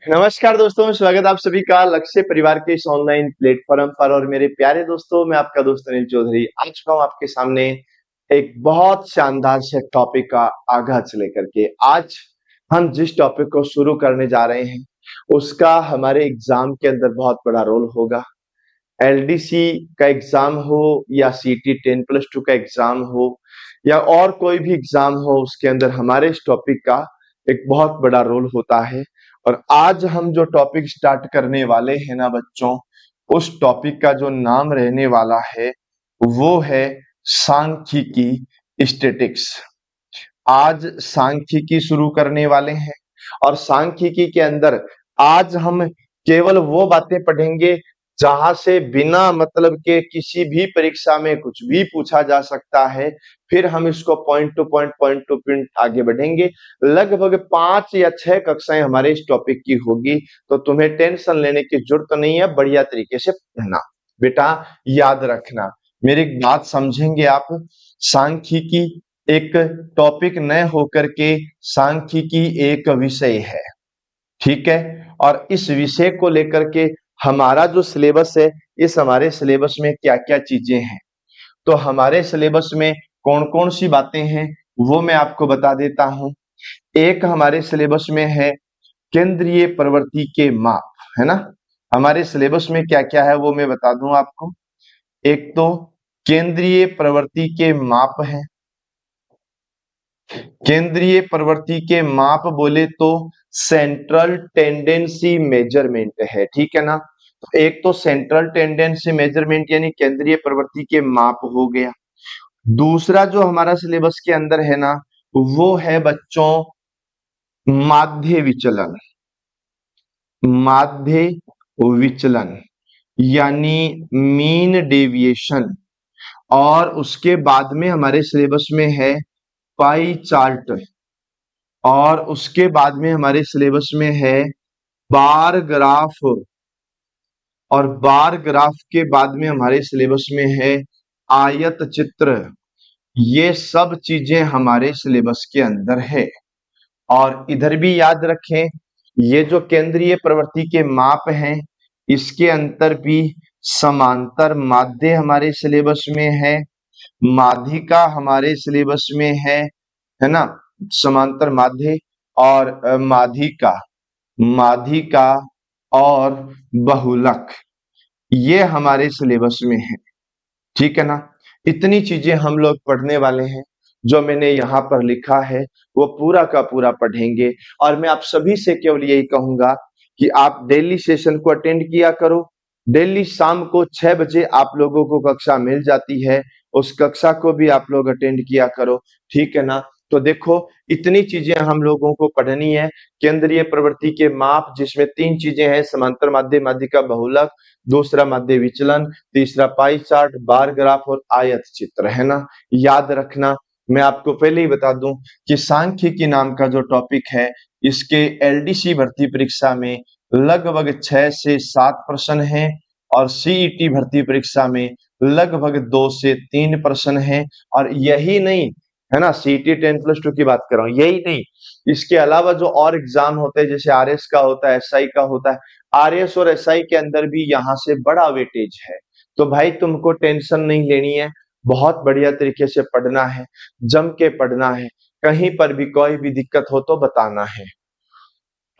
नमस्कार दोस्तों, स्वागत है आप सभी का लक्ष्य परिवार के इस ऑनलाइन प्लेटफॉर्म पर। और मेरे प्यारे दोस्तों, मैं आपका दोस्त अनिल चौधरी आ चुका हूं आपके सामने एक बहुत शानदार से टॉपिक का आगाज लेकर के। आज हम जिस टॉपिक को शुरू करने जा रहे हैं उसका हमारे एग्जाम के अंदर बहुत बड़ा रोल होगा। एलडीसी का एग्जाम हो या सीटी 10+2 का एग्जाम हो या और कोई भी एग्जाम हो, उसके अंदर हमारे इस टॉपिक का एक बहुत बड़ा रोल होता है। और आज हम जो टॉपिक स्टार्ट करने वाले हैं ना बच्चों, उस टॉपिक का जो नाम रहने वाला है वो है सांख्यिकी स्टैटिक्स। आज सांख्यिकी शुरू करने वाले हैं और सांख्यिकी के अंदर आज हम केवल वो बातें पढ़ेंगे जहां से बिना मतलब के किसी भी परीक्षा में कुछ भी पूछा जा सकता है। फिर हम इसको पॉइंट टू पॉइंट आगे बढ़ेंगे। लगभग 5 या 6 कक्षाएं हमारे इस टॉपिक की होगी, तो तुम्हें टेंशन लेने की जरूरत नहीं है। बढ़िया तरीके से पढ़ना बेटा, याद रखना मेरी बात, समझेंगे आप। सांख्यिकी एक टॉपिक न होकर के सांख्यिकी एक विषय है, ठीक है। और इस विषय को लेकर के हमारा जो सिलेबस है, इस हमारे सिलेबस में क्या क्या चीजें हैं, तो हमारे सिलेबस में कौन कौन सी बातें हैं वो मैं आपको बता देता हूं। एक हमारे सिलेबस में है केंद्रीय प्रवृत्ति के माप, है ना। हमारे सिलेबस में क्या क्या है वो मैं बता दूं आपको। एक तो केंद्रीय प्रवृत्ति के माप है। केंद्रीय प्रवृत्ति के माप बोले तो सेंट्रल टेंडेंसी मेजरमेंट है, ठीक है ना। तो एक तो सेंट्रल टेंडेंसी मेजरमेंट यानी केंद्रीय प्रवृत्ति के माप हो गया। दूसरा जो हमारा सिलेबस के अंदर है ना, वो है बच्चों माध्य विचलन। माध्य विचलन यानी मीन डेविएशन। और उसके बाद में हमारे सिलेबस में है पाई चार्ट। और उसके बाद में हमारे सिलेबस में है बार ग्राफ। और बार ग्राफ के बाद में हमारे सिलेबस में है आयत चित्र। ये सब चीजें हमारे सिलेबस के अंदर है। और इधर भी याद रखें, ये जो केंद्रीय प्रवृत्ति के माप हैं, इसके अंतर भी समांतर माध्य हमारे सिलेबस में है, माध्यिका हमारे सिलेबस में है ना। समांतर माध्य और माध्यिका, माध्यिका और बहुलक, ये हमारे सिलेबस में है, ठीक है ना। इतनी चीजें हम लोग पढ़ने वाले हैं। जो मैंने यहाँ पर लिखा है वो पूरा का पूरा पढ़ेंगे। और मैं आप सभी से केवल यही कहूंगा कि आप डेली सेशन को अटेंड किया करो। डेली शाम को 6 बजे आप लोगों को कक्षा मिल जाती है, उस कक्षा को भी आप लोग अटेंड किया करो, ठीक है ना। तो देखो, इतनी चीजें हम लोगों को पढ़नी है। केंद्रीय प्रवृत्ति के माप, जिसमें 3 चीजें हैं, समांतर माध्य, माध्यिका, बहुलक। दूसरा माध्य विचलन। तीसरा पाई चार्ट, बार ग्राफ और आयत चित्र, है ना। याद रखना। मैं आपको पहले ही बता दूं कि सांख्यिकी नाम का जो टॉपिक है, इसके एलडीसी भर्ती परीक्षा में लगभग 6 से 7 प्रश्न हैं। और सीईटी भर्ती परीक्षा में लगभग 2 से 3 प्रश्न हैं। और यही नहीं, है ना, सीईटी 10+2 की बात कर रहा हूं, यही नहीं, इसके अलावा जो और एग्जाम होते हैं, जैसे आरएस का होता है, एसआई का होता है, आरएस और एसआई के अंदर भी यहाँ से बड़ा वेटेज है। तो भाई तुमको टेंशन नहीं लेनी है, बहुत बढ़िया तरीके से पढ़ना है, जम के पढ़ना है। कहीं पर भी कोई भी दिक्कत हो तो बताना है।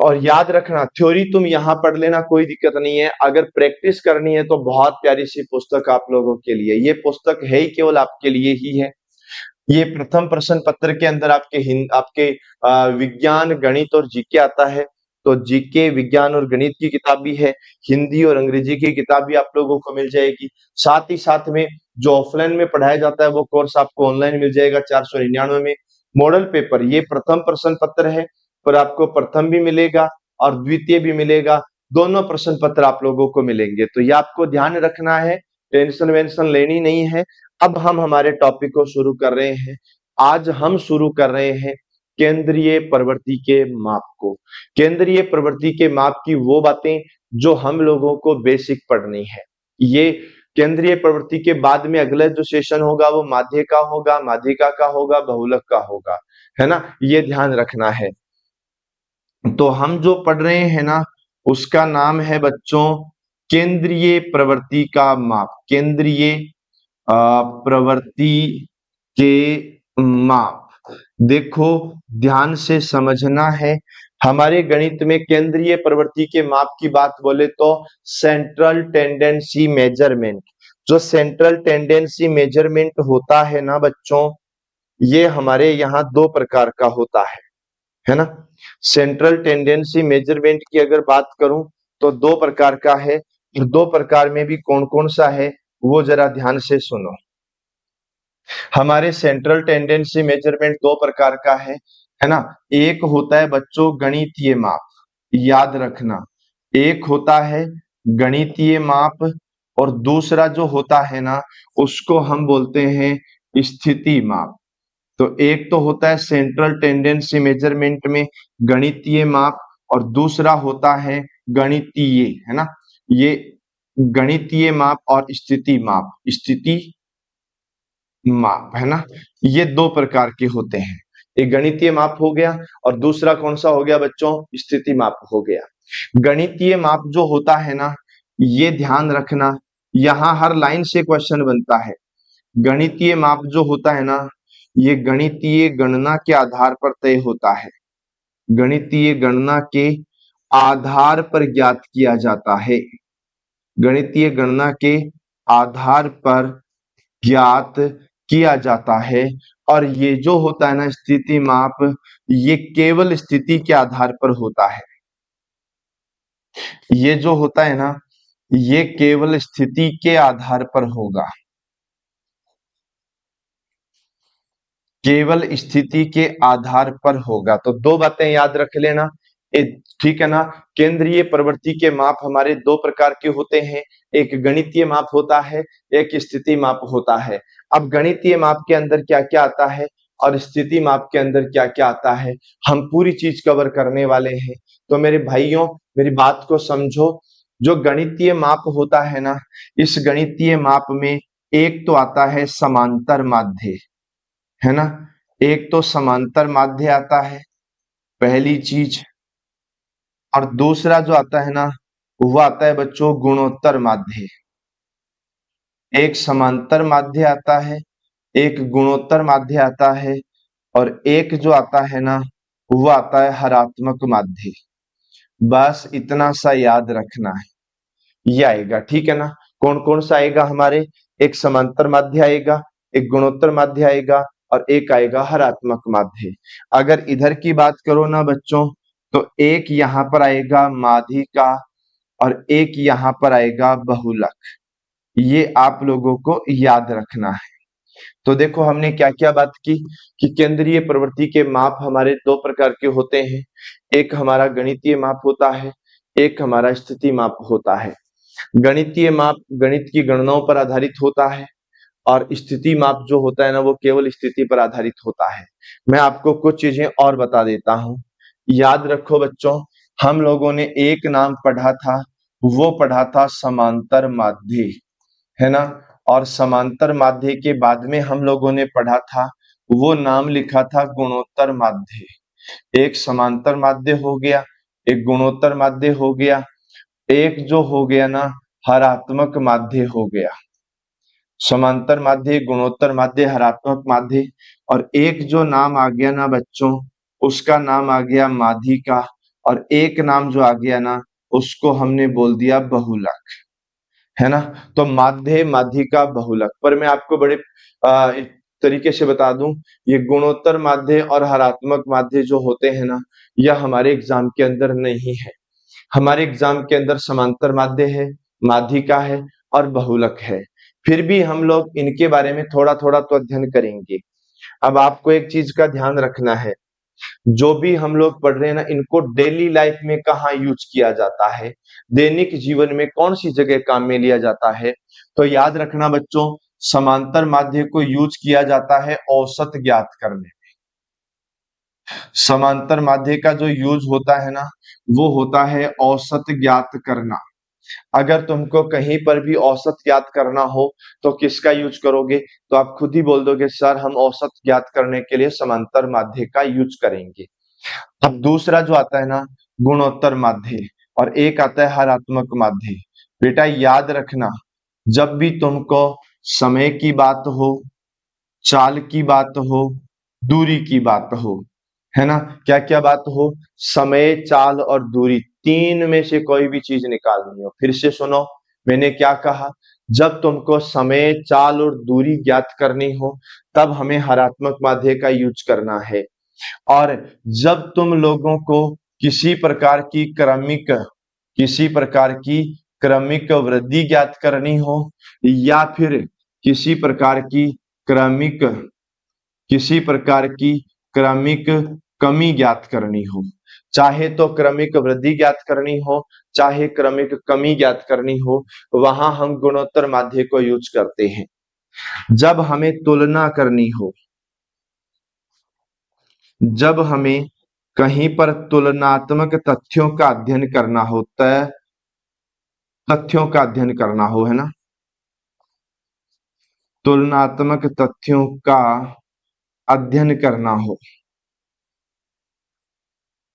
और याद रखना, थ्योरी तुम यहाँ पढ़ लेना, कोई दिक्कत नहीं है। अगर प्रैक्टिस करनी है तो बहुत प्यारी सी पुस्तक आप लोगों के लिए, ये पुस्तक है ही केवल आपके लिए ही है। ये प्रथम प्रश्न पत्र के अंदर आपके विज्ञान, गणित और जीके आता है। तो जीके, विज्ञान और गणित की किताब भी है, हिंदी और अंग्रेजी की किताब भी आप लोगों को मिल जाएगी। साथ ही साथ में जो ऑफलाइन में पढ़ाया जाता है वो कोर्स आपको ऑनलाइन मिल जाएगा 499 में। मॉडल पेपर, ये प्रथम प्रश्न पत्र है, पर आपको प्रथम भी मिलेगा और द्वितीय भी मिलेगा। दोनों प्रश्न पत्र आप लोगों को मिलेंगे, तो ये आपको ध्यान रखना है, टेंशन वेंशन लेनी नहीं है। अब हम हमारे टॉपिक को शुरू कर रहे हैं। आज हम शुरू कर रहे हैं केंद्रीय प्रवृत्ति के माप को। केंद्रीय प्रवृत्ति के माप की वो बातें जो हम लोगों को बेसिक पढ़नी है। ये केंद्रीय प्रवृत्ति के बाद में अगला जो सेशन होगा वो माध्य का होगा, माध्यिका का होगा, बहुलक का होगा, है ना। ये ध्यान रखना है। तो हम जो पढ़ रहे हैं ना, उसका नाम है बच्चों केंद्रीय प्रवृत्ति का माप। केंद्रीय प्रवृत्ति के माप। देखो, ध्यान से समझना है। हमारे गणित में केंद्रीय प्रवृत्ति के माप की बात बोले तो सेंट्रल टेंडेंसी मेजरमेंट। जो सेंट्रल टेंडेंसी मेजरमेंट होता है ना बच्चों, ये हमारे यहाँ दो प्रकार का होता है ना। सेंट्रल टेंडेंसी मेजरमेंट की अगर बात करूं तो दो प्रकार का है। दो प्रकार में भी कौन कौन सा है वो जरा ध्यान से सुनो। हमारे सेंट्रल टेंडेंसी मेजरमेंट दो प्रकार का है ना। एक होता है बच्चों गणितीय माप, याद रखना। एक होता है गणितीय माप और दूसरा जो होता है ना, उसको हम बोलते हैं स्थिति माप। तो एक तो होता है सेंट्रल टेंडेंसी मेजरमेंट में गणितीय माप और दूसरा होता है गणितीय, है ना। ये गणितीय माप और स्थिति माप, स्थिति माप, है ना। ये दो प्रकार के होते हैं। एक गणितीय माप हो गया और दूसरा कौन सा हो गया बच्चों, स्थिति माप हो गया। गणितीय माप जो होता है ना, ये ध्यान रखना, यहाँ हर लाइन से क्वेश्चन बनता है। गणितीय माप जो होता है ना, ये गणितीय गणना के आधार पर तय होता है। गणितीय गणना के आधार पर ज्ञात किया जाता है। गणितीय गणना के आधार पर ज्ञात किया जाता है। और ये जो होता है ना स्थिति माप, ये केवल स्थिति के आधार पर होता है। ये जो होता है ना, ये केवल स्थिति के आधार पर होगा, केवल स्थिति के आधार पर होगा। तो दो बातें याद रख लेना, ठीक है ना। केंद्रीय प्रवृत्ति के माप हमारे दो प्रकार के होते हैं, एक गणितीय माप होता है, एक स्थिति माप होता है। अब गणितीय माप के अंदर क्या क्या आता है और स्थिति माप के अंदर क्या क्या आता है, हम पूरी चीज कवर करने वाले हैं। तो मेरे भाइयों, मेरी बात को समझो। जो गणितीय माप होता है ना, इस गणितीय माप में एक तो आता है समांतर माध्य, है ना। एक तो समांतर माध्य आता है, पहली चीज। और दूसरा जो आता है ना, वो आता है बच्चों गुणोत्तर माध्य। एक समांतर माध्य आता है, एक गुणोत्तर माध्य आता है, और एक जो आता है ना, वो आता है हरात्मक माध्य। बस इतना सा याद रखना है, ये आएगा, ठीक है ना। कौन कौन सा आएगा हमारे, एक समांतर माध्य आएगा, एक गुणोत्तर माध्य आएगा, और एक आएगा हरात्मक माध्य। अगर इधर की बात करो ना बच्चों, तो एक यहाँ पर आएगा माध्यिका और एक यहाँ पर आएगा बहुलक। ये आप लोगों को याद रखना है। तो देखो हमने क्या क्या बात की कि केंद्रीय प्रवृत्ति के माप हमारे दो प्रकार के होते हैं। एक हमारा गणितीय माप होता है, एक हमारा स्थिति माप होता है। गणितीय माप गणित की गणनाओं पर आधारित होता है और स्थिति माप जो होता है ना, वो केवल स्थिति पर आधारित होता है। मैं आपको कुछ चीजें और बता देता हूं, याद रखो बच्चों। हम लोगों ने एक नाम पढ़ा था, वो पढ़ा था समांतर माध्य, है ना। और समांतर माध्य के बाद में हम लोगों ने पढ़ा था, वो नाम लिखा था गुणोत्तर माध्य। एक समांतर माध्य हो गया, एक गुणोत्तर माध्य हो गया, एक जो हो गया ना हरात्मक माध्य हो गया। समांतर माध्य, गुणोत्तर माध्य, हरात्मक माध्य। और एक जो नाम आ गया ना बच्चों, उसका नाम आ गया माध्यिका। और एक नाम जो आ गया ना, उसको हमने बोल दिया बहुलक, है ना। तो माध्य, माध्यिका, बहुलक। पर मैं आपको बड़े एक तरीके से बता दूं, ये गुणोत्तर माध्य और हरात्मक माध्य जो होते हैं ना, यह हमारे एग्जाम के अंदर नहीं है। हमारे एग्जाम के अंदर समांतर माध्य है, माध्यिका है और बहुलक है। फिर भी हम लोग इनके बारे में थोड़ा थोड़ा तो अध्ययन करेंगे। अब आपको एक चीज का ध्यान रखना है, जो भी हम लोग पढ़ रहे हैं ना, इनको डेली लाइफ में कहाँ यूज किया जाता है, दैनिक जीवन में कौन सी जगह काम में लिया जाता है। तो याद रखना बच्चों, समांतर माध्य को यूज किया जाता है औसत ज्ञात करने। समांतर माध्य का जो यूज होता है ना, वो होता है औसत ज्ञात करना। अगर तुमको कहीं पर भी औसत ज्ञात करना हो तो किसका यूज करोगे, तो आप खुद ही बोल दोगे सर हम औसत ज्ञात करने के लिए समांतर माध्य का यूज करेंगे। अब दूसरा जो आता है ना, गुणोत्तर माध्य, और एक आता है हरात्मक माध्य। बेटा याद रखना, जब भी तुमको समय की बात हो, चाल की बात हो, दूरी की बात हो, है ना, क्या क्या बात हो, समय, चाल और दूरी, तीन में से कोई भी चीज निकालनी हो। फिर से सुनो, मैंने क्या कहा, जब तुमको समय, चाल और दूरी ज्ञात करनी हो तब हमें हरात्मक माध्य का यूज करना है। और जब तुम लोगों को किसी प्रकार की क्रमिक वृद्धि ज्ञात करनी हो, या फिर किसी प्रकार की क्रमिक किसी प्रकार की क्रमिक कमी ज्ञात करनी हो, चाहे तो क्रमिक वृद्धि ज्ञात करनी हो, चाहे क्रमिक कमी ज्ञात करनी हो, वहां हम गुणोत्तर माध्य को यूज करते हैं। जब हमें तुलना करनी हो, जब हमें कहीं पर तुलनात्मक तथ्यों का अध्ययन करना होता है, तथ्यों का अध्ययन करना हो, है ना, तुलनात्मक तथ्यों का अध्ययन करना हो,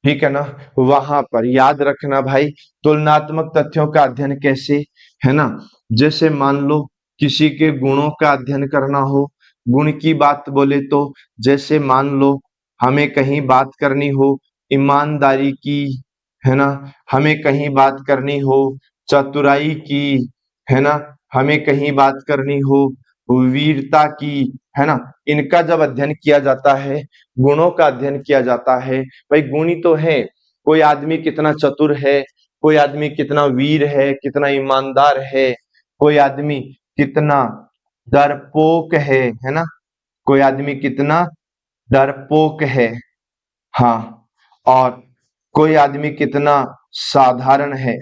ठीक है ना, वहां पर याद रखना भाई, तुलनात्मक तथ्यों का अध्ययन कैसे, है ना, जैसे मान लो किसी के गुणों का अध्ययन करना हो, गुण की बात बोले तो, जैसे मान लो हमें कहीं बात करनी हो ईमानदारी की, है ना, हमें कहीं बात करनी हो चतुराई की, है ना, हमें कहीं बात करनी हो वीरता की, है ना, इनका जब अध्ययन किया जाता है, गुणों का अध्ययन किया जाता है, भाई गुणी तो है, कोई आदमी कितना चतुर है, कोई आदमी कितना वीर है, कितना ईमानदार है, कोई आदमी कितना डरपोक है ना, कोई आदमी कितना डरपोक है, हाँ, और कोई आदमी कितना साधारण है,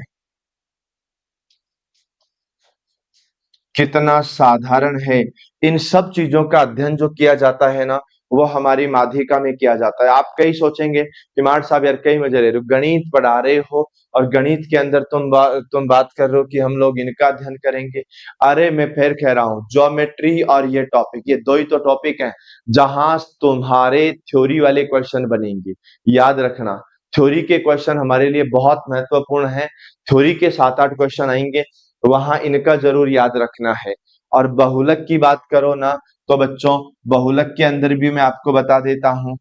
कितना साधारण है। इन सब चीजों का अध्ययन जो किया जाता है ना, वो हमारी माध्यिका में किया जाता है। आप कई सोचेंगे कि मार साहब यार कई मजे ले रहे हो, गणित पढ़ा रहे हो और गणित के अंदर तुम बात कर रहे हो कि हम लोग इनका अध्ययन करेंगे। अरे मैं फिर कह रहा हूँ, ज्योमेट्री और ये टॉपिक, ये दो ही तो टॉपिक हैं जहां तुम्हारे थ्योरी वाले क्वेश्चन बनेंगे। याद रखना, थ्योरी के क्वेश्चन हमारे लिए बहुत महत्वपूर्ण है। थ्योरी के 7-8 क्वेश्चन आएंगे, वहां इनका जरूर याद रखना है। और बहुलक की बात करो ना, तो बच्चों बहुलक के अंदर भी मैं आपको बता देता हूं,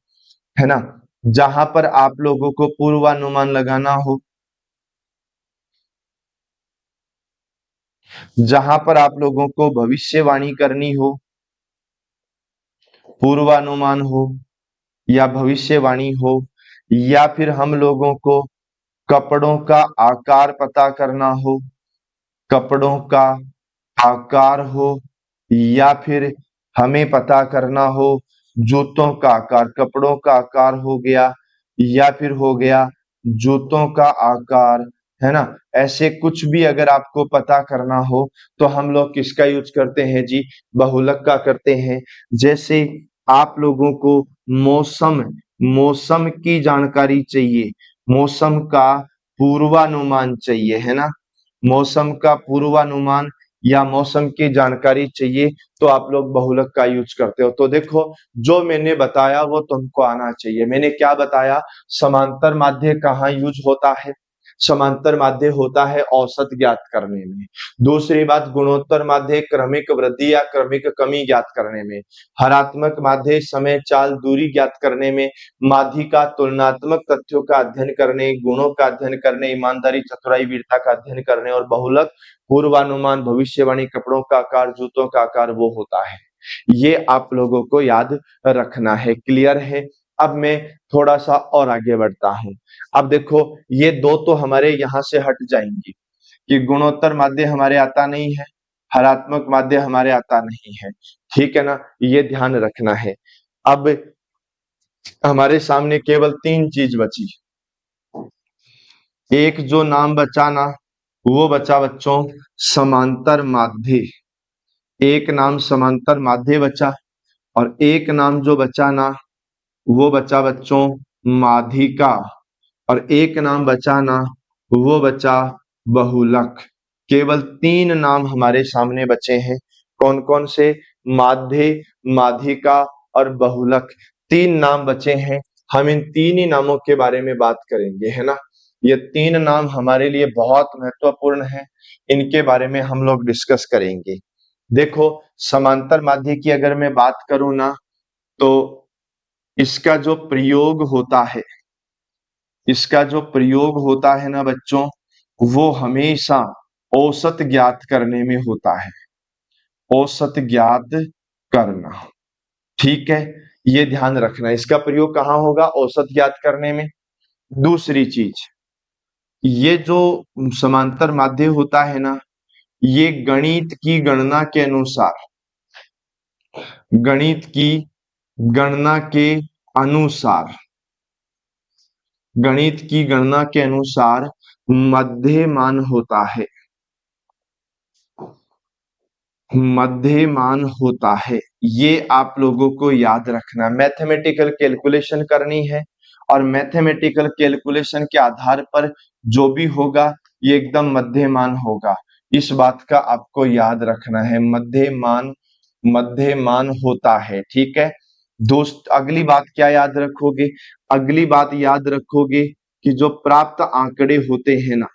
है ना, जहां पर आप लोगों को पूर्वानुमान लगाना हो, जहां पर आप लोगों को भविष्यवाणी करनी हो, पूर्वानुमान हो या भविष्यवाणी हो, या फिर हम लोगों को कपड़ों का आकार पता करना हो, कपड़ों का आकार हो, या फिर हमें पता करना हो जूतों का आकार, कपड़ों का आकार हो गया, या फिर हो गया जूतों का आकार, है ना, ऐसे कुछ भी अगर आपको पता करना हो तो हम लोग किसका यूज करते हैं जी, बहुलक का करते हैं। जैसे आप लोगों को मौसम मौसम की जानकारी चाहिए, मौसम का पूर्वानुमान चाहिए, है ना, मौसम का पूर्वानुमान या मौसम की जानकारी चाहिए, तो आप लोग बहुलक का यूज करते हो। तो देखो, जो मैंने बताया वो तुमको आना चाहिए। मैंने क्या बताया, समांतर माध्य कहाँ यूज होता है, समांतर माध्य होता है औसत ज्ञात करने में। दूसरी बात, गुणोत्तर माध्य क्रमिक वृद्धि या क्रमिक कमी ज्ञात करने में। हरात्मक माध्य समय, चाल, दूरी ज्ञात करने में। माध्यिका तुलनात्मक तथ्यों का अध्ययन करने, गुणों का अध्ययन करने, ईमानदारी, चतुराई, वीरता का अध्ययन करने। और बहुलक पूर्वानुमान, भविष्यवाणी, कपड़ों का आकार, जूतों का आकार, वो होता है। ये आप लोगों को याद रखना है। क्लियर है? अब मैं थोड़ा सा और आगे बढ़ता हूं। अब देखो, ये दो तो हमारे यहां से हट जाएंगी कि गुणोत्तर माध्य हमारे आता नहीं है, हरात्मक माध्य हमारे आता नहीं है, ठीक है ना, ये ध्यान रखना है। अब हमारे सामने केवल तीन चीज बची। एक जो नाम बचा ना, वो बचा बच्चों समांतर माध्य। एक नाम समांतर माध्य बचा, और एक नाम जो बचा ना, वो बचा बच्चों माध्यिका, और एक नाम बचा ना, वो बचा बहुलक। केवल तीन नाम हमारे सामने बचे हैं। कौन कौन से? माध्य, माध्यिका और बहुलक, तीन नाम बचे हैं। हम इन तीन ही नामों के बारे में बात करेंगे, है ना। ये तीन नाम हमारे लिए बहुत महत्वपूर्ण है, इनके बारे में हम लोग डिस्कस करेंगे। देखो, समांतर माध्य की अगर मैं बात करूं ना, तो इसका जो प्रयोग होता है, इसका जो प्रयोग होता है ना बच्चों, वो हमेशा औसत ज्ञात करने में होता है। औसत ज्ञात करना, ठीक है, ये ध्यान रखना। इसका प्रयोग कहाँ होगा? औसत ज्ञात करने में। दूसरी चीज, ये जो समांतर माध्य होता है ना, ये गणित की गणना के अनुसार, गणित की गणना के अनुसार, गणित की गणना के अनुसार मध्यमान होता है, मध्यमान होता है। ये आप लोगों को याद रखना। मैथमेटिकल कैलकुलेशन करनी है, और मैथमेटिकल कैलकुलेशन के आधार पर जो भी होगा ये एकदम मध्यमान होगा। इस बात का आपको याद रखना है, मध्यमान, मध्यमान होता है, ठीक है दोस्त। अगली बात क्या याद रखोगे? अगली बात याद रखोगे कि जो प्राप्त आंकड़े होते हैं ना,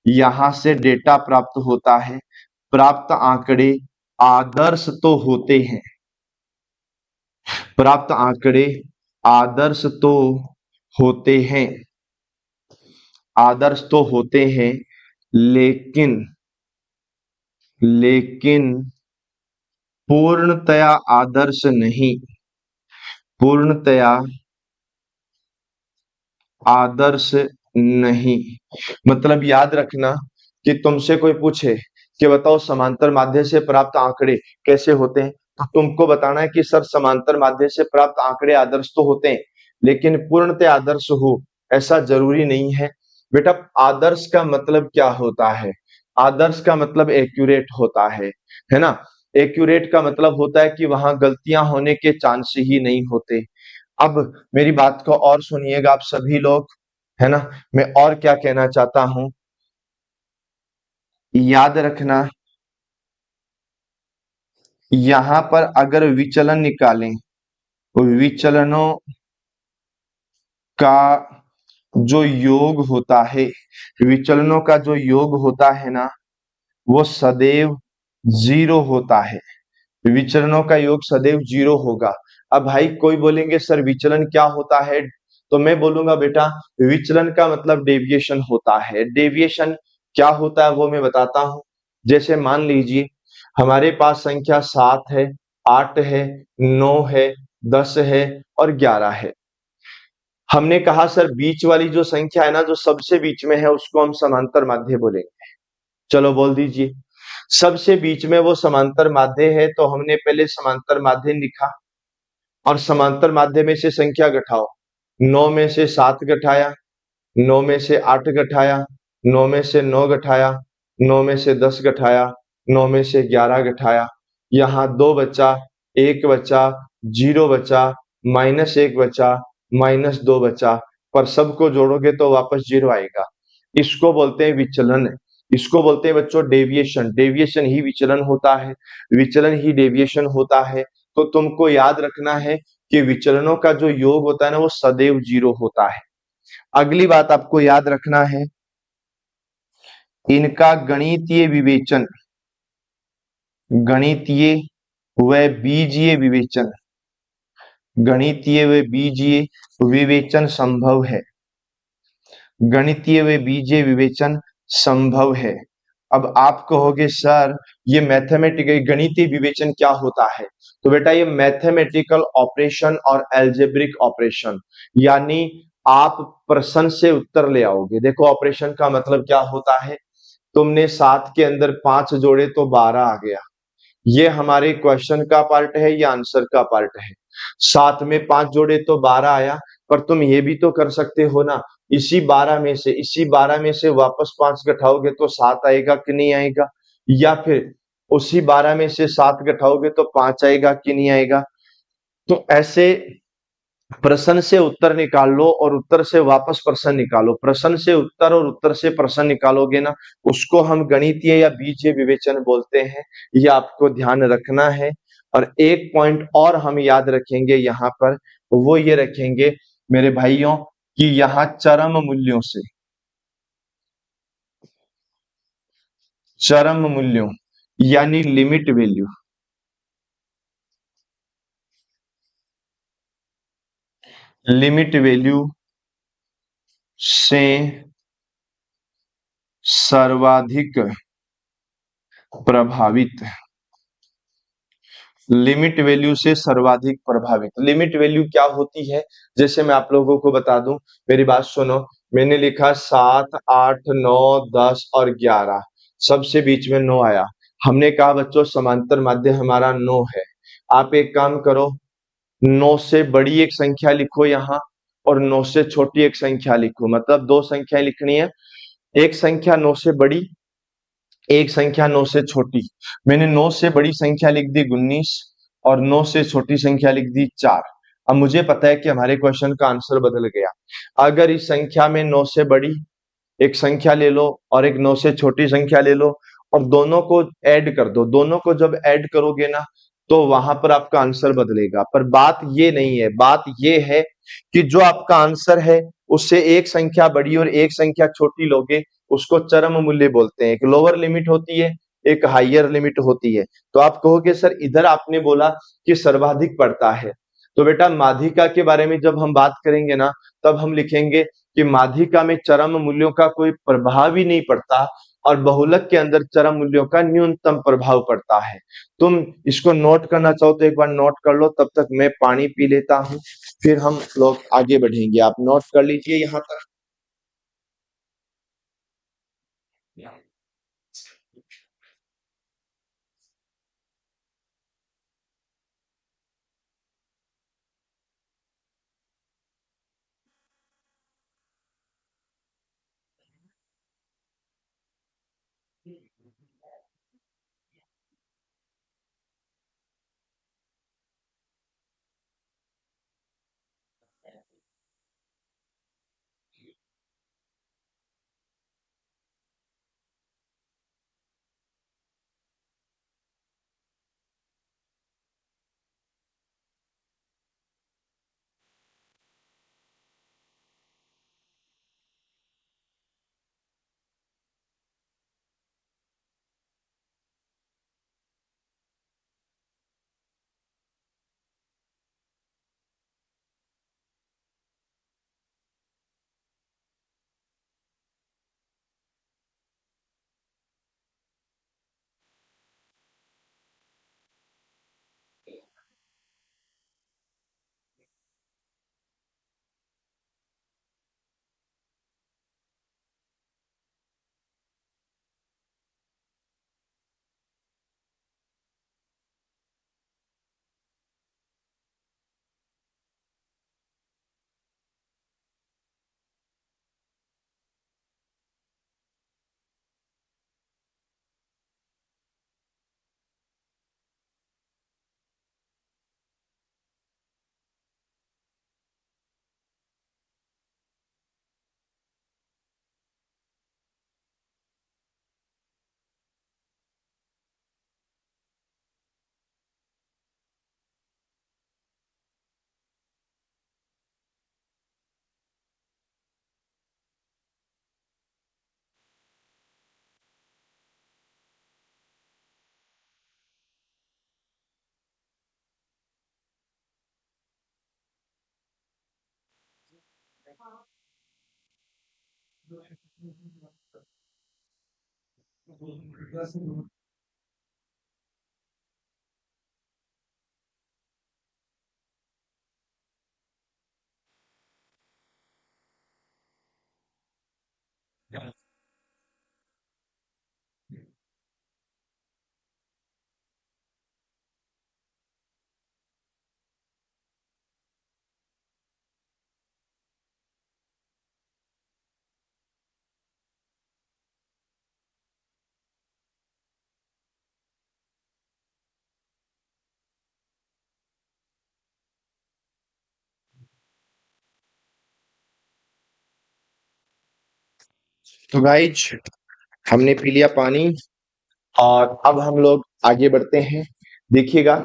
यहां से डेटा प्राप्त होता है। प्राप्त आंकड़े आदर्श तो होते हैं, प्राप्त आंकड़े आदर्श तो होते हैं, आदर्श तो होते हैं, लेकिन लेकिन पूर्णतया आदर्श नहीं, पूर्णतया आदर्श नहीं। मतलब याद रखना कि तुमसे कोई पूछे कि बताओ समांतर माध्य से प्राप्त आंकड़े कैसे होते हैं, तो तुमको बताना है कि सर समांतर माध्य से प्राप्त आंकड़े आदर्श तो होते हैं, लेकिन पूर्णतः आदर्श हो ऐसा जरूरी नहीं है। बेटा, आदर्श का मतलब क्या होता है? आदर्श का मतलब एक्यूरेट होता है ना। एक्यूरेट का मतलब होता है कि वहां गलतियां होने के चांस ही नहीं होते। अब मेरी बात को और सुनिएगा आप सभी लोग, है ना। मैं और क्या कहना चाहता हूं, याद रखना, यहां पर अगर विचलन निकालें, विचलनों का जो योग होता है, विचलनों का जो योग होता है ना, वो सदैव जीरो होता है। विचलनों का योग सदैव जीरो होगा। अब भाई कोई बोलेंगे सर विचलन क्या होता है, तो मैं बोलूंगा बेटा विचलन का मतलब डेविएशन होता है। डेविएशन क्या होता है वो मैं बताता हूं। जैसे मान लीजिए हमारे पास संख्या 7 है, 8 है, 9 है, 10 है और 11 है। हमने कहा सर बीच वाली जो संख्या है ना, जो सबसे बीच में है, उसको हम समांतर माध्य बोलेंगे। चलो बोल दीजिए, सबसे बीच में वो समांतर माध्य है, तो हमने पहले समांतर माध्य लिखा और समांतर माध्य में से संख्या घटाओ। 9 में से 7 घटाया, 9 में से 8 घटाया, 9 में से 9 घटाया, 9 में से 10 घटाया, 9 में से 11 घटाया। यहाँ 2 बचा, 1 बचा, 0 बचा, -1 बचा, -2 बचा, पर सबको जोड़ोगे तो वापस 0 आएगा। इसको बोलते हैं विचलन, इसको बोलते हैं बच्चों डेविएशन। डेविएशन ही विचलन होता है, विचलन ही डेविएशन होता है। तो तुमको याद रखना है कि विचलनों का जो योग होता है ना, वो सदैव 0 होता है। अगली बात आपको याद रखना है, इनका गणितीय विवेचन, गणितीय व बीजीय विवेचन, गणितीय व बीजीय विवेचन संभव है, गणितीय व बीजीय विवेचन संभव है। अब आप कहोगे सर ये मैथमेटिकल गणितीय विवेचन क्या होता है, तो बेटा ये मैथमेटिकल ऑपरेशन और एल्जेब्रिक ऑपरेशन, यानी आप प्रश्न से उत्तर ले आओगे। देखो ऑपरेशन का मतलब क्या होता है, तुमने 7 के अंदर 5 जोड़े तो 12 आ गया, ये हमारे क्वेश्चन का पार्ट है या आंसर का पार्ट है? 7 में 5 जोड़े तो 12 आया, पर तुम ये भी तो कर सकते हो ना, इसी 12 में से वापस 5 घटाओगे तो 7 आएगा कि नहीं आएगा, या फिर उसी 12 में से 7 घटाओगे तो 5 आएगा कि नहीं आएगा। तो ऐसे प्रश्न से उत्तर निकाल लो और उत्तर से वापस प्रश्न निकालो, प्रश्न से उत्तर और उत्तर से प्रश्न निकालोगे ना, उसको हम गणितीय या बीजीय विवेचन बोलते हैं। ये आपको ध्यान रखना है। और एक पॉइंट और हम याद रखेंगे यहाँ पर, वो ये रखेंगे मेरे भाइयों कि यहाँ चरम मूल्यों यानी लिमिट वैल्यू से सर्वाधिक प्रभावित लिमिट वैल्यू क्या होती है? जैसे मैं आप लोगों को बता दूं, मेरी बात सुनो। मैंने लिखा 7, 8, 9, 10 और 11, सबसे बीच में 9 आया। हमने कहा बच्चों समांतर माध्य हमारा 9 है। आप एक काम करो, 9 से बड़ी एक संख्या लिखो यहाँ और 9 से छोटी एक संख्या लिखो, मतलब दो संख्या लिखनी है। एक संख्या 9 से बड़ी, एक संख्या 9 से छोटी। मैंने 9 से बड़ी संख्या लिख दी 19 और 9 से छोटी संख्या लिख दी 4। अब मुझे पता है कि हमारे क्वेश्चन का आंसर बदल गया। अगर इस संख्या में 9 से बड़ी एक संख्या ले लो और एक 9 से छोटी संख्या ले लो और दोनों को ऐड कर दो। दोनों को जब ऐड करोगे ना तो वहां पर आपका आंसर बदलेगा। पर बात ये नहीं है, बात ये है कि जो आपका आंसर है उससे एक संख्या बड़ी और एक संख्या छोटी लोगे, उसको चरम मूल्य बोलते हैं। एक लोअर लिमिट होती है, एक हाइयर लिमिट होती है। तो आप कहोगे सर इधर आपने बोला कि सर्वाधिक पड़ता है, तो बेटा माध्यिका के बारे में जब हम बात करेंगे ना तब हम लिखेंगे कि माध्यिका में चरम मूल्यों का कोई प्रभाव ही नहीं पड़ता और बहुलक के अंदर चरम मूल्यों का न्यूनतम प्रभाव पड़ता है। तुम इसको नोट करना चाहो तो एक बार नोट कर लो, तब तक मैं पानी पी लेता हूँ, फिर हम लोग आगे बढ़ेंगे। आप नोट कर लीजिए यहाँ तक। तो गाइज हमने पी लिया पानी और अब हम लोग आगे बढ़ते हैं। देखिएगा,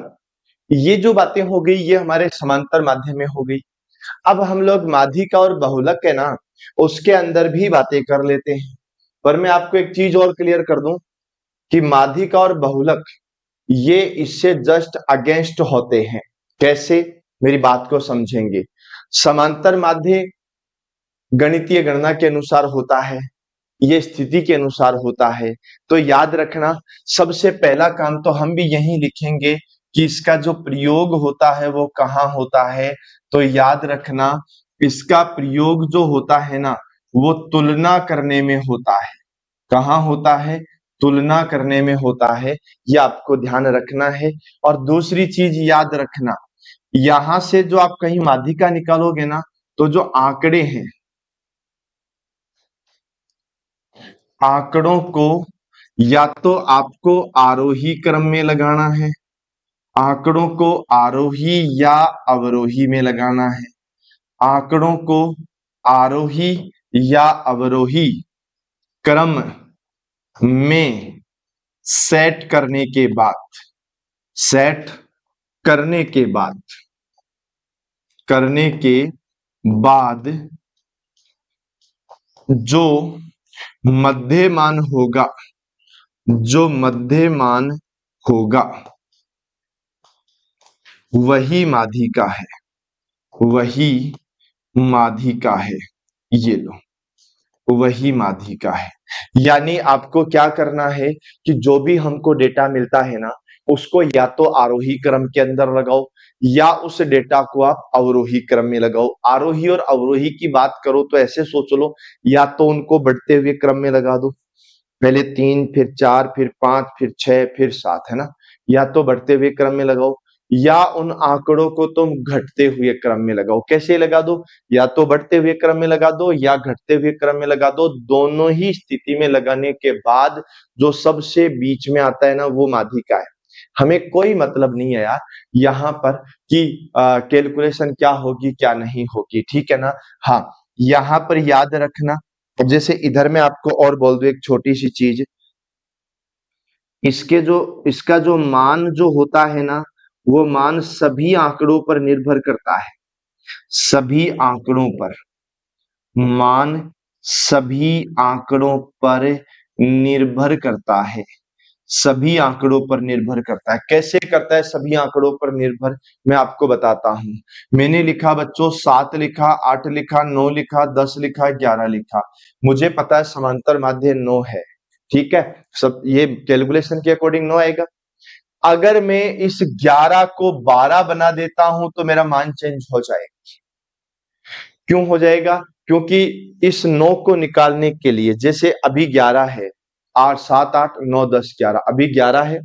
ये जो बातें हो गई ये हमारे समांतर माध्यम में हो गई। अब हम लोग माध्यिका और बहुलक है ना, उसके अंदर भी बातें कर लेते हैं। पर मैं आपको एक चीज और क्लियर कर दूं कि माध्यिका और बहुलक ये इससे जस्ट अगेंस्ट होते हैं। कैसे, मेरी बात को समझेंगे। समांतर माध्य गणितीय गणना के अनुसार होता है, ये स्थिति के अनुसार होता है। तो याद रखना, सबसे पहला काम तो हम भी यही लिखेंगे कि इसका जो प्रयोग होता है वो कहाँ होता है। तो याद रखना, इसका प्रयोग जो होता है ना, वो तुलना करने में होता है। कहाँ होता है? तुलना करने में होता है। ये आपको ध्यान रखना है। और दूसरी चीज याद रखना, यहां से जो आप कहीं माध्यिका निकालोगे ना, तो जो आंकड़े हैं, आंकड़ों को या तो आपको आरोही क्रम में लगाना है, आंकड़ों को आरोही या अवरोही में लगाना है। आंकड़ों को आरोही या अवरोही क्रम में सेट करने के बाद, सेट करने के बाद, करने के बाद जो मध्यमान होगा, जो मध्यमान होगा वही माध्यिका है, वही माध्यिका है। ये लो, वही माध्यिका है। यानी आपको क्या करना है कि जो भी हमको डेटा मिलता है ना, उसको या तो आरोही क्रम के अंदर लगाओ या उस डेटा को आप अवरोही क्रम में लगाओ। आरोही और अवरोही की बात करो तो ऐसे सोच लो, या तो उनको बढ़ते हुए क्रम में लगा दो, पहले 3 फिर 4 फिर 5 फिर 6 फिर 7, है ना। या तो बढ़ते हुए क्रम में लगाओ या उन आंकड़ों को तुम घटते हुए क्रम में लगाओ। कैसे लगा दो? या तो बढ़ते हुए क्रम में लगा दो या घटते हुए क्रम में लगा दो। दोनों ही स्थिति में लगाने के बाद जो सबसे बीच में आता है ना, वो माध्यिका है। हमें कोई मतलब नहीं है यार यहाँ पर कि कैलकुलेशन क्या होगी क्या नहीं होगी, ठीक है ना। हाँ, यहाँ पर याद रखना। अब जैसे इधर मैं आपको और बोल दूं एक छोटी सी चीज, इसका जो मान जो होता है ना, वो मान सभी आंकड़ों पर निर्भर करता है। सभी आंकड़ों पर मान, सभी आंकड़ों पर निर्भर करता है। सभी आंकड़ों पर निर्भर करता है। कैसे करता है सभी आंकड़ों पर निर्भर? मैं आपको बताता हूं। मैंने लिखा बच्चों 7 लिखा, 8 लिखा, 9 लिखा, 10 लिखा, 11 लिखा। मुझे पता है समांतर माध्य 9 है, ठीक है। सब ये कैलकुलेशन के अकॉर्डिंग 9 आएगा। अगर मैं इस 11 को 12 बना देता हूं तो मेरा मान चेंज हो जाएगा। क्यों हो जाएगा? क्योंकि इस 9 को निकालने के लिए, जैसे अभी 11 है, 8 7 8 9 10 11, अभी 11 है।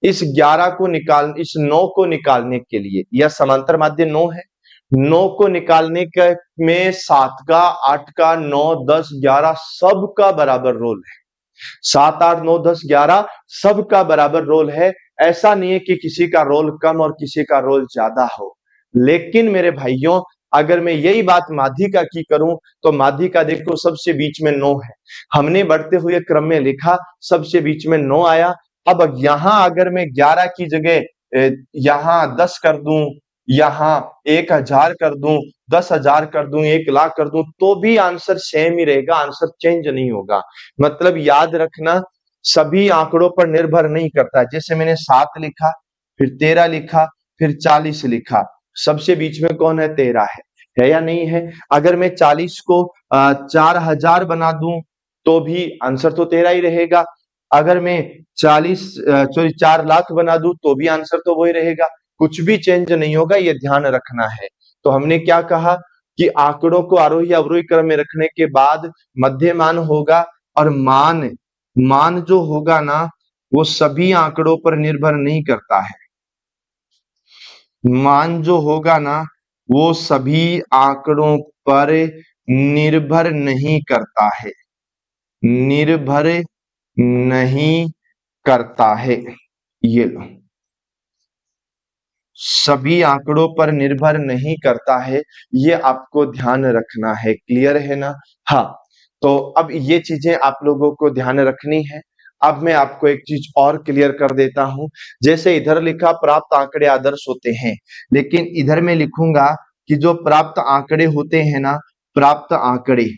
इस 11 को इस 9 को निकालने के लिए, या समांतर माध्य 9 है, 9 को निकालने के में 7 का, 8 का, 9 10 11 सबका बराबर रोल है। 7 8 9 10 11 सबका बराबर रोल है। ऐसा नहीं है कि किसी का रोल कम और किसी का रोल ज्यादा हो। लेकिन मेरे भाइयों, अगर मैं यही बात माध्यिका की करूं तो माध्यिका देखो सबसे बीच में 9 है। हमने बढ़ते हुए क्रम में लिखा, सबसे बीच में 9 आया। अब यहां अगर मैं 11 की जगह यहां 10 कर दूं, यहां 1000 कर दूं, 10,000 कर दूं, 1,00,000 कर दूं, तो भी आंसर सेम ही रहेगा, आंसर चेंज नहीं होगा। मतलब याद रखना, सभी आंकड़ों पर निर्भर नहीं करता। जैसे मैंने 7 लिखा, फिर 13 लिखा, फिर 40 लिखा, सबसे बीच में कौन है? 13 है या नहीं है? अगर मैं 40 को 4,000 बना दूं तो भी आंसर तो 13 ही रहेगा। अगर मैं 4 लाख बना दूं तो भी आंसर तो वही रहेगा। कुछ भी चेंज नहीं होगा, ये ध्यान रखना है। तो हमने क्या कहा कि आंकड़ों को आरोही अवरोही क्रम में रखने के बाद मध्यमान होगा, और मान मान जो होगा ना, वो सभी आंकड़ों पर निर्भर नहीं करता है। मान जो होगा ना, वो सभी आंकड़ों पर निर्भर नहीं करता है, निर्भर नहीं करता है। ये लो, सभी आंकड़ों पर निर्भर नहीं करता है, ये आपको ध्यान रखना है। क्लियर है ना? हाँ, तो अब ये चीजें आप लोगों को ध्यान रखनी है। अब मैं आपको एक चीज और क्लियर कर देता हूं। जैसे इधर लिखा प्राप्त आंकड़े आदर्श होते हैं, लेकिन इधर मैं लिखूंगा कि जो प्राप्त आंकड़े होते हैं ना, प्राप्त आंकड़े,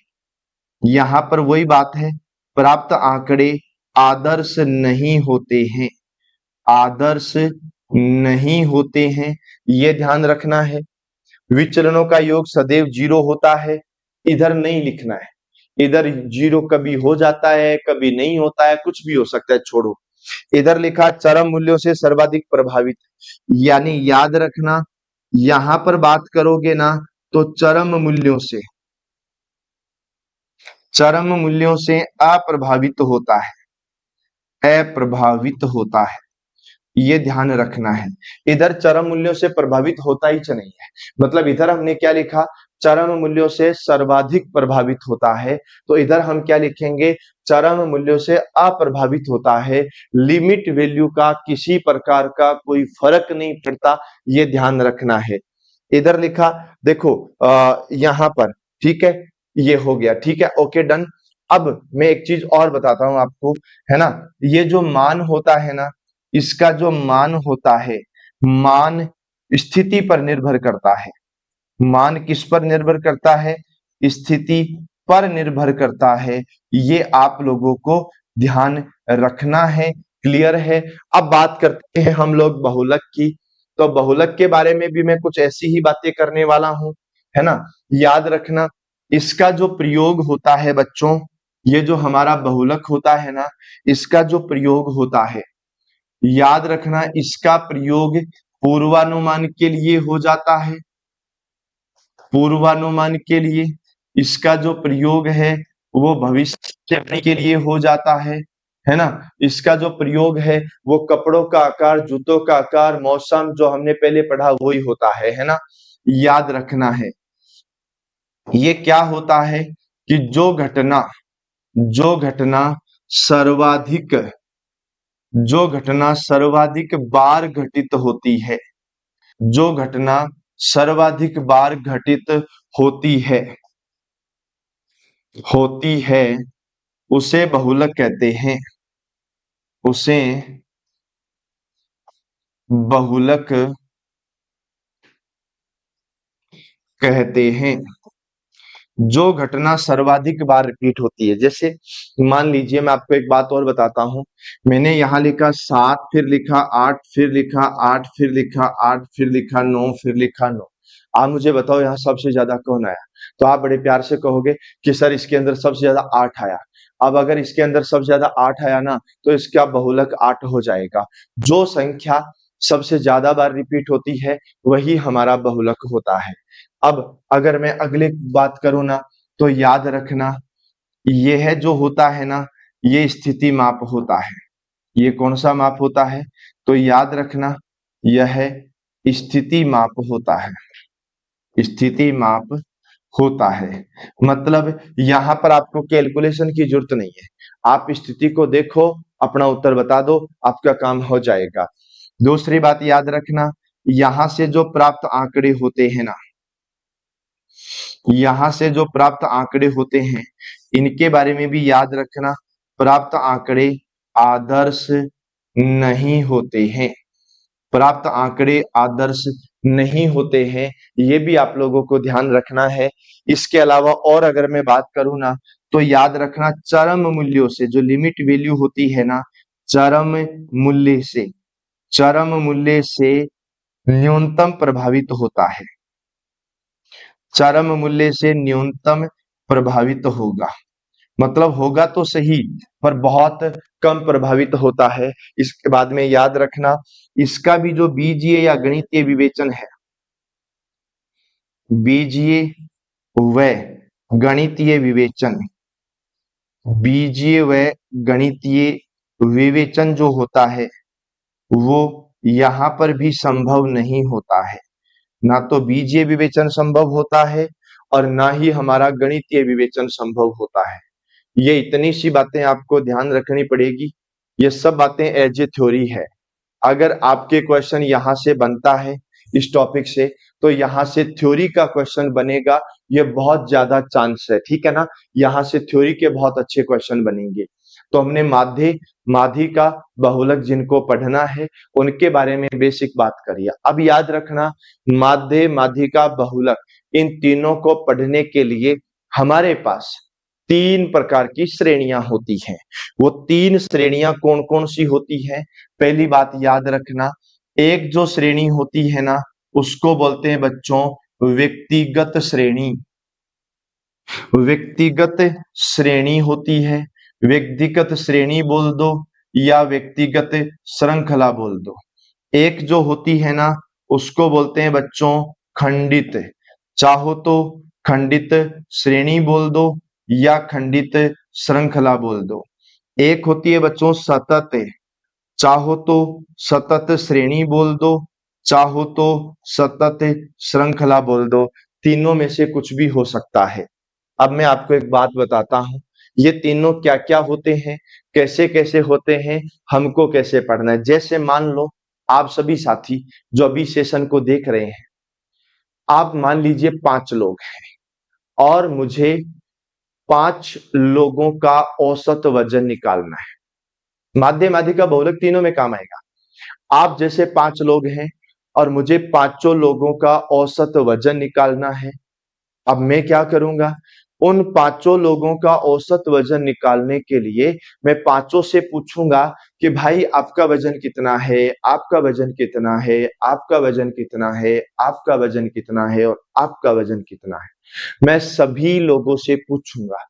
यहां पर वही बात है, प्राप्त आंकड़े आदर्श नहीं होते हैं, आदर्श नहीं होते हैं, ये ध्यान रखना है। विचलनों का योग सदैव जीरो होता है, इधर नहीं लिखना है, इधर जीरो कभी हो जाता है कभी नहीं होता है, कुछ भी हो सकता है, छोड़ो। इधर लिखा चरम मूल्यों से सर्वाधिक प्रभावित, यानी याद रखना, यहां पर बात करोगे ना तो चरम मूल्यों से, चरम मूल्यों से अप्रभावित होता है, अप्रभावित होता है, ये ध्यान रखना है। इधर चरम मूल्यों से प्रभावित होता ही नहीं है, मतलब इधर हमने क्या लिखा, चरम मूल्यों से सर्वाधिक प्रभावित होता है, तो इधर हम क्या लिखेंगे, चरम मूल्यों से अप्रभावित होता है, लिमिट वैल्यू का किसी प्रकार का कोई फर्क नहीं पड़ता, ये ध्यान रखना है। इधर लिखा देखो यहां पर, ठीक है, ये हो गया, ठीक है, ओके डन। अब मैं एक चीज और बताता हूं आपको, है ना, ये जो मान होता है ना, इसका जो मान होता है, मान स्थिति पर निर्भर करता है, मान किस पर निर्भर करता है, स्थिति पर निर्भर करता है, ये आप लोगों को ध्यान रखना है, क्लियर है। अब बात करते हैं हम लोग बहुलक की, तो बहुलक के बारे में भी मैं कुछ ऐसी ही बातें करने वाला हूं, है ना। याद रखना, इसका जो प्रयोग होता है बच्चों, ये जो हमारा बहुलक होता है ना, इसका जो प्रयोग होता है, याद रखना, इसका प्रयोग पूर्वानुमान के लिए हो जाता है, पूर्वानुमान के लिए। इसका जो प्रयोग है वो भविष्य के लिए हो जाता है ना। इसका जो प्रयोग है वो कपड़ों का आकार, जूतों का आकार, मौसम, जो हमने पहले पढ़ा वही होता है ना। याद रखना है, ये क्या होता है कि जो घटना सर्वाधिक, जो घटना सर्वाधिक बार घटित होती है, जो घटना सर्वाधिक बार घटित होती है उसे बहुलक कहते हैं, उसे बहुलक कहते हैं। जो घटना सर्वाधिक बार रिपीट होती है, जैसे मान लीजिए मैं आपको एक बात और बताता हूं, मैंने यहां लिखा 7, फिर लिखा 8, फिर लिखा 8, फिर लिखा 8, फिर लिखा 9, फिर लिखा 9। आप मुझे बताओ यहाँ सबसे ज्यादा कौन आया, तो आप बड़े प्यार से कहोगे कि सर इसके अंदर सबसे ज्यादा 8 आया। अब अगर इसके अंदर सबसे ज्यादा 8 आया ना, तो इसका बहुलक 8 हो जाएगा। जो संख्या सबसे ज्यादा बार रिपीट होती है वही हमारा बहुलक होता है। अब अगर मैं अगले बात करूं ना, तो याद रखना, यह जो होता है ना, ये स्थिति माप होता है। ये कौन सा माप होता है, तो याद रखना, यह स्थिति माप होता है, स्थिति माप होता है। मतलब यहां पर आपको कैलकुलेशन की जरूरत नहीं है, आप स्थिति को देखो, अपना उत्तर बता दो, आपका काम हो जाएगा। दूसरी बात याद रखना, यहां से जो प्राप्त आंकड़े होते हैं ना, यहां से जो प्राप्त आंकड़े होते हैं, इनके बारे में भी याद रखना, प्राप्त आंकड़े आदर्श नहीं होते हैं, प्राप्त आंकड़े आदर्श नहीं होते हैं, ये भी आप लोगों को ध्यान रखना है। इसके अलावा और अगर मैं बात करूं ना, तो याद रखना, चरम मूल्यों से, जो लिमिट वैल्यू होती है ना, चरम मूल्य से, चरम मूल्य से न्यूनतम प्रभावित होता है, चरम मूल्य से न्यूनतम प्रभावित होगा, मतलब होगा तो सही पर बहुत कम प्रभावित होता है। इसके बाद में याद रखना, इसका भी जो बीजीय या गणितीय विवेचन है, बीजीय व गणितीय विवेचन, बीजीय व गणितीय विवेचन जो होता है वो यहाँ पर भी संभव नहीं होता है, ना तो बीजीय विवेचन संभव होता है और ना ही हमारा गणितीय विवेचन संभव होता है। ये इतनी सी बातें आपको ध्यान रखनी पड़ेगी, ये सब बातें एज ए थ्योरी है। अगर आपके क्वेश्चन यहाँ से बनता है इस टॉपिक से, तो यहाँ से थ्योरी का क्वेश्चन बनेगा, ये बहुत ज्यादा चांस है, ठीक है ना, यहाँ से थ्योरी के बहुत अच्छे क्वेश्चन बनेंगे। तो हमने माध्य, माध्यिका, बहुलक जिनको पढ़ना है उनके बारे में बेसिक बात करिए। अब याद रखना, माध्य, माध्यिका, बहुलक इन तीनों को पढ़ने के लिए हमारे पास 3 प्रकार की श्रेणियां होती हैं। वो 3 श्रेणियां कौन कौन सी होती हैं? पहली बात याद रखना, एक जो श्रेणी होती है ना उसको बोलते हैं बच्चों व्यक्तिगत श्रेणी। व्यक्तिगत श्रेणी होती है, व्यक्तिगत श्रेणी बोल दो या व्यक्तिगत श्रृंखला बोल दो। एक जो होती है ना उसको बोलते हैं बच्चों खंडित, चाहो तो खंडित श्रेणी बोल दो या खंडित श्रृंखला बोल दो। एक होती है बच्चों सतत, चाहो तो सतत श्रेणी बोल दो, चाहो तो सतत श्रृंखला बोल दो, तीनों में से कुछ भी हो सकता है। अब मैं आपको एक बात बताता हूं, ये तीनों क्या क्या होते हैं, कैसे कैसे होते हैं, हमको कैसे पढ़ना है। जैसे मान लो आप सभी साथी जो अभी सेशन को देख रहे हैं, आप मान लीजिए 5 लोग हैं और मुझे 5 लोगों का औसत वजन निकालना है। माध्य, माध्यिका, बहुलक तीनों में काम आएगा। आप जैसे 5 लोग हैं और मुझे पांचों लोगों का औसत वजन निकालना है। अब मैं क्या करूंगा, उन पांचों लोगों का औसत वजन निकालने के लिए मैं पांचों से पूछूंगा कि भाई आपका वजन कितना है, आपका वजन कितना है, आपका वजन कितना है, आपका वजन कितना है और आपका वजन कितना है। मैं सभी लोगों से पूछूंगा,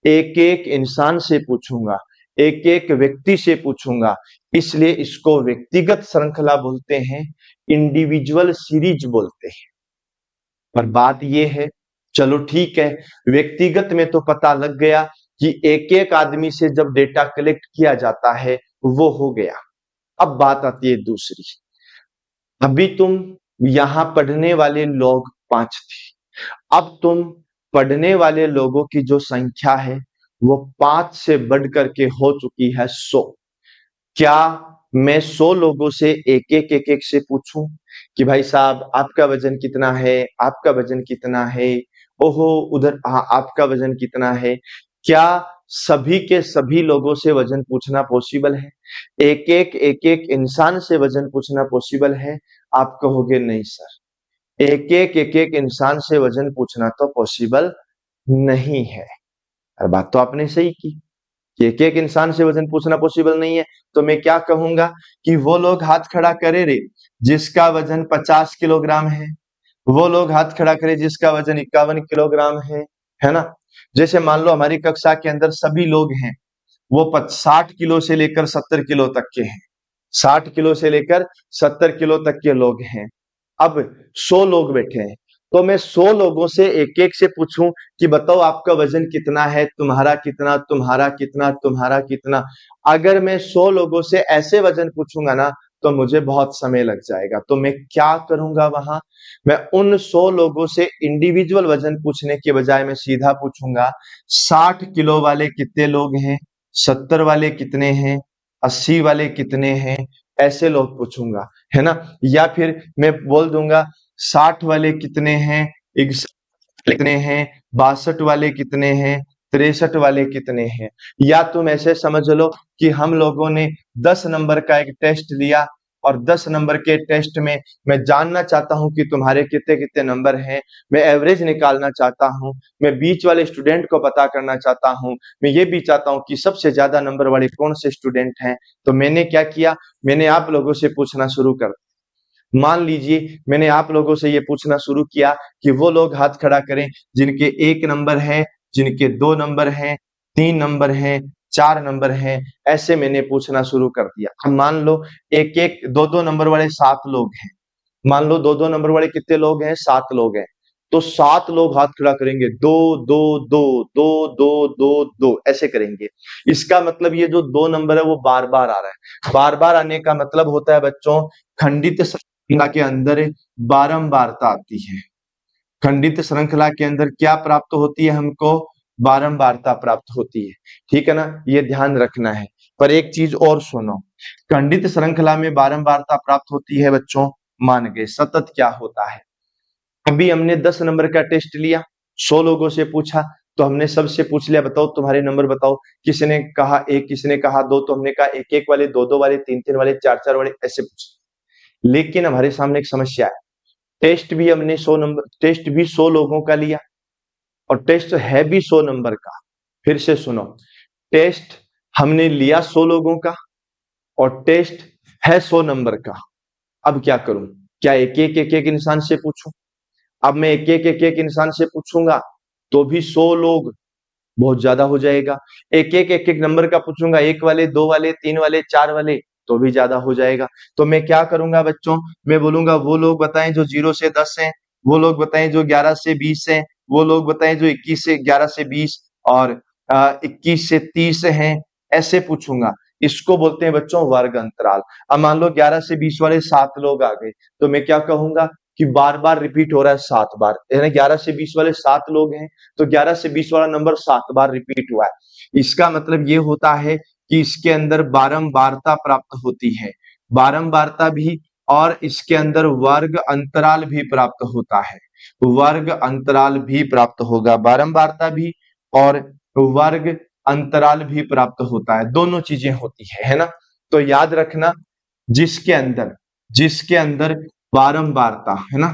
एक एक इंसान से पूछूंगा, एक एक व्यक्ति से पूछूंगा, इसलिए इसको व्यक्तिगत श्रृंखला बोलते हैं, इंडिविजुअल सीरीज बोलते हैं। पर बात यह है, चलो ठीक है, व्यक्तिगत में तो पता लग गया कि एक एक आदमी से जब डेटा कलेक्ट किया जाता है वो हो गया। अब बात आती है दूसरी, अभी तुम यहां पढ़ने वाले लोग 5 थे, अब तुम पढ़ने वाले लोगों की जो संख्या है वो 5 से बढ़ करके हो चुकी है 100। क्या मैं 100 लोगों से एक एक से पूछूं कि भाई साहब आपका वजन कितना है, आपका वजन कितना है, ओहो उधर हाँ आपका वजन कितना है? क्या सभी के सभी लोगों से वजन पूछना पॉसिबल है? एक एक इंसान से वजन पूछना पॉसिबल है? आप कहोगे नहीं सर, एक एक इंसान से वजन पूछना तो पॉसिबल नहीं है। बात तो आपने सही की कि एक एक इंसान से वजन पूछना पॉसिबल नहीं है, तो मैं क्या कहूंगा कि वो लोग हाथ खड़ा करे रे जिसका वजन 50 किलोग्राम है, वो लोग हाथ खड़ा करे जिसका वजन 51 किलोग्राम है ना। जैसे मान लो हमारी कक्षा के अंदर सभी लोग हैं वो 60 किलो से लेकर 70 किलो तक के हैं, 60 किलो से लेकर 70 किलो तक के लोग हैं। अब 100 लोग बैठे हैं, तो मैं 100 लोगों से एक एक से पूछूं कि बताओ आपका वजन कितना है, तुम्हारा कितना, तुम्हारा कितना, तुम्हारा कितना। अगर मैं 100 लोगों से ऐसे वजन पूछूंगा ना तो मुझे बहुत समय लग जाएगा। तो मैं क्या करूंगा वहां, मैं उन 100 लोगों से इंडिविजुअल वजन पूछने के बजाय मैं सीधा पूछूंगा 60 किलो वाले कितने लोग हैं, 70 वाले कितने हैं, 80 वाले कितने हैं, ऐसे लोग पूछूंगा, है ना। या फिर मैं बोल दूंगा 60 वाले कितने हैं, 61 कितने हैं, 62 वाले कितने हैं, 63 वाले कितने हैं। या तुम ऐसे समझ लो कि हम लोगों ने 10 नंबर का एक टेस्ट लिया और 10 नंबर के टेस्ट में मैं जानना चाहता हूं कि तुम्हारे कितने कितने नंबर हैं, मैं एवरेज निकालना चाहता हूं, मैं बीच वाले स्टूडेंट को पता करना चाहता हूं, मैं ये भी चाहता हूं कि सबसे ज्यादा नंबर वाले कौन से स्टूडेंट हैं। तो मैंने क्या किया, मैंने आप लोगों से पूछना शुरू कर, मान लीजिए मैंने आप लोगों से ये पूछना शुरू किया कि वो लोग हाथ खड़ा करें जिनके 1 नंबर है, जिनके 2 नंबर हैं, 3 नंबर हैं, 4 नंबर हैं, ऐसे मैंने पूछना शुरू कर दिया। अब मान लो एक एक 2 नंबर वाले 7 लोग हैं, मान लो 2 नंबर वाले कितने लोग हैं, 7 लोग हैं। तो 7 लोग हाथ खड़ा करेंगे, दो दो दो दो दो दो दो ऐसे करेंगे। इसका मतलब ये जो 2 नंबर है वो बार बार आ रहा है। बार बार आने का मतलब होता है बच्चों खंडित श्रृंखला के अंदर बारंबारता आती है। खंडित श्रृंखला के अंदर क्या प्राप्त होती है हमको, बारंबारता प्राप्त होती है, ठीक है ना, ये ध्यान रखना है। पर एक चीज और सुनो, खंडित श्रृंखला में बारंबारता प्राप्त होती है बच्चों, मान गए। सतत क्या होता है, अभी हमने 10 नंबर का टेस्ट लिया, 100 लोगों से पूछा, तो हमने सबसे पूछ लिया, बताओ तुम्हारे नंबर बताओ। किसी ने कहा 1, किसी ने कहा 2, तो हमने कहा 1-1 वाले, 2-2 वाले, 3-3 वाले, 4-4 वाले, ऐसे पूछे। लेकिन हमारे सामने एक समस्या है, टेस्ट भी हमने 100 लोगों का लिया, और टेस्ट है भी 100 नंबर का। फिर से सुनो, टेस्ट हमने लिया 100 लोगों का और टेस्ट है 100 नंबर का। अब क्या करूं? क्या एक एक इंसान से पूछूं? अब मैं एक एक इंसान से पूछूंगा तो भी 100 लोग बहुत ज्यादा हो जाएगा। एक एक नंबर का पूछूंगा, 1 वाले, 2 वाले, 3 वाले, 4 वाले, तो भी ज्यादा हो जाएगा। तो मैं क्या करूंगा बच्चों, मैं बोलूंगा वो लोग बताएं जो 0 से 10 हैं, वो लोग बताएं जो 11 से 20 हैं, वो लोग बताएं जो 21 से 11 से 20 और 21 से 30 हैं, ऐसे पूछूंगा। इसको बोलते हैं बच्चों वर्ग अंतराल। अब मान लो 11 से 20 वाले 7 लोग आ गए, तो मैं क्या कहूंगा कि बार बार रिपीट हो रहा है 7 बार, यानी 11 से 20 वाले 7 लोग हैं, तो 11 से 20 वाला नंबर 7 बार रिपीट हुआ है। इसका मतलब ये होता है कि इसके अंदर बारंबारता प्राप्त होती है, बारंबारता भी, और इसके अंदर वर्ग अंतराल भी प्राप्त होता है, वर्ग अंतराल भी प्राप्त होगा, बारंबारता भी और वर्ग अंतराल भी प्राप्त होता है, दोनों चीजें होती है ना। तो याद रखना, जिसके अंदर बारंबारता है ना,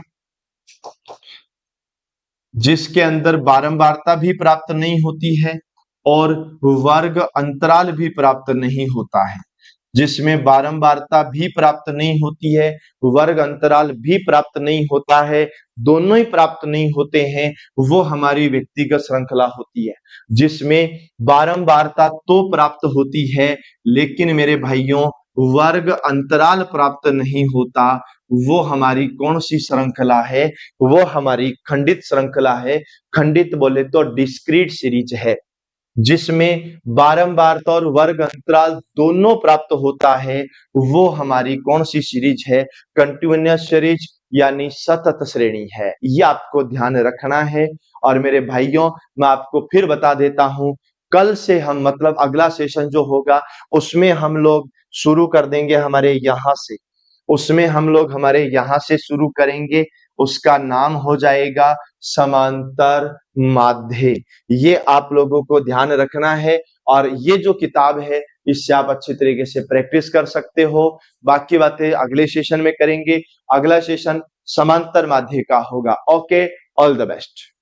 जिसके अंदर बारंबारता भी प्राप्त नहीं होती है और वर्ग अंतराल भी प्राप्त नहीं होता है, जिसमें बारंबारता भी प्राप्त नहीं होती है, वर्ग अंतराल भी प्राप्त नहीं होता है, दोनों ही प्राप्त नहीं होते हैं, वो हमारी व्यक्तिगत श्रृंखला होती है। जिसमें बारंबारता तो प्राप्त होती है, लेकिन मेरे भाइयों वर्ग अंतराल प्राप्त नहीं होता, वो हमारी कौन सी श्रृंखला है? वो हमारी खंडित श्रृंखला है। खंडित बोले तो डिस्क्रीट सीरीज है, जिसमें बारंबारता और वर्ग अंतराल दोनों प्राप्त होता है, वो हमारी कौन सी सीरीज है? कंटिन्यूअस सीरीज यानी सतत श्रेणी है। ये आपको ध्यान रखना है। और मेरे भाइयों, मैं आपको फिर बता देता हूं, कल से हम मतलब अगला सेशन जो होगा उसमें हम लोग शुरू कर देंगे हमारे यहां से, उसमें हम लोग हमारे यहां से शुरू करेंगे। उसका नाम हो जाएगा समांतर माध्य। ये आप लोगों को ध्यान रखना है, और ये जो किताब है इससे आप अच्छी तरीके से प्रैक्टिस कर सकते हो। बाकी बातें अगले सेशन में करेंगे। अगला सेशन समांतर माध्य का होगा। Okay, all the best.